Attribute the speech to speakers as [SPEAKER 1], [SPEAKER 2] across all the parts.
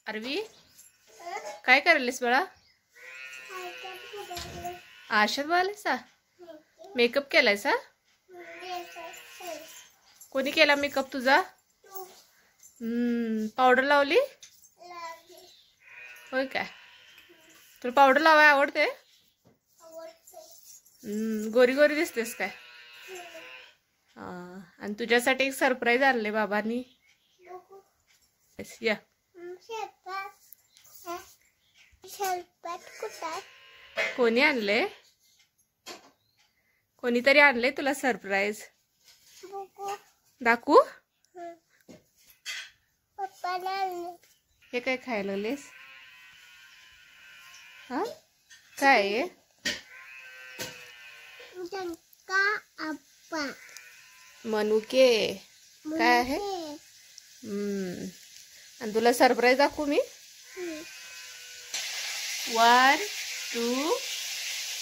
[SPEAKER 1] RV काय करायलीस बाळा? आरशात बघायलीसा? मेकअप केलायसा? कोणी केला मेकअप तुझा? पावडर लावली? होय काय? तुला पावडर लावाय आवडते? गोरी गोरी दिसतेस काय? आणि तुझ्यासाठी एक सरप्राईज आणले बाबांनी. या कोणी आणले? कोणीतरी आणले तुला सरप्राईज. दाखवू? हे काय खायला लागलेस? हा काय आहे? मनुके काय आहे? आणि तुला सरप्राईज दाखवू मी? 1 2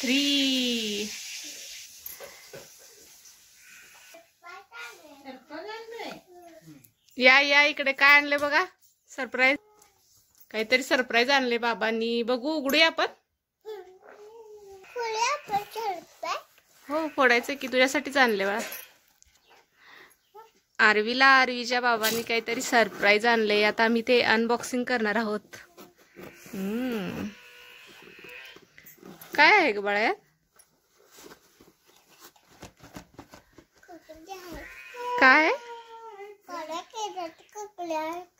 [SPEAKER 1] 3 या इकडे काय आणले बघा. सरप्राईज काहीतरी सरप्राईज आणले बाबांनी. बघू उघडूया आपण. हो फोडायचं की तुझ्यासाठीच आणले बाळा. आरवीला आरवीच्या बाबांनी काहीतरी सरप्राईज आणले. आता आम्ही ते अनबॉक्सिंग करणार आहोत. काय आहे ग बाळा? काय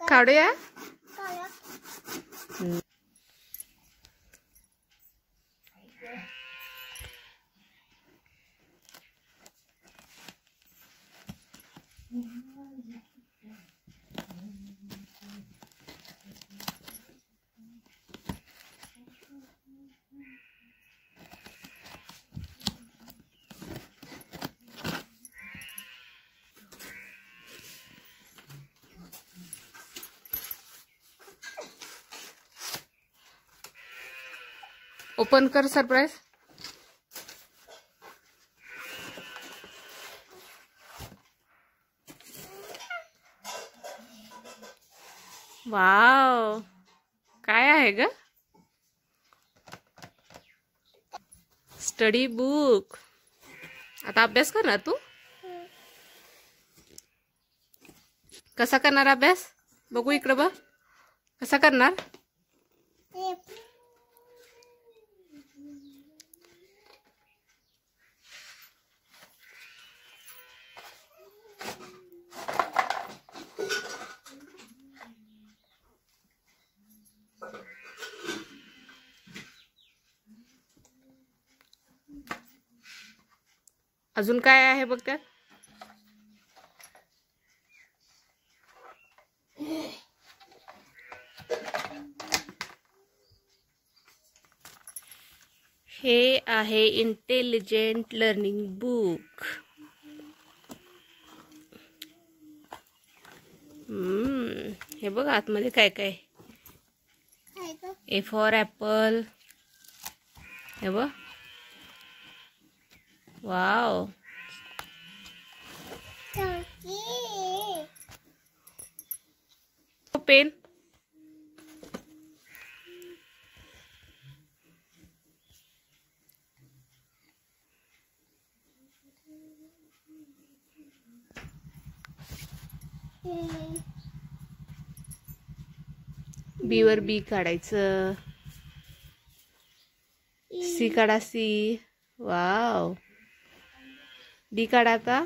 [SPEAKER 1] काढूया? ओपन कर सरप्राईज. वाव काय आहे ग? Study book. आता अभ्यास करणार तू? कसा करणार अभ्यास? बघू इकडे बघ. कसा करणार? अजून काय आहे बघ त्यात? हे आहे इंटेलिजंट लर्निंग बुक. हे बघ आतमध्ये काय काय. A for Apple. हे बघ. Wow pen. बी वर बी काढायचं. सी काढा सी. वाव डी काढा आता.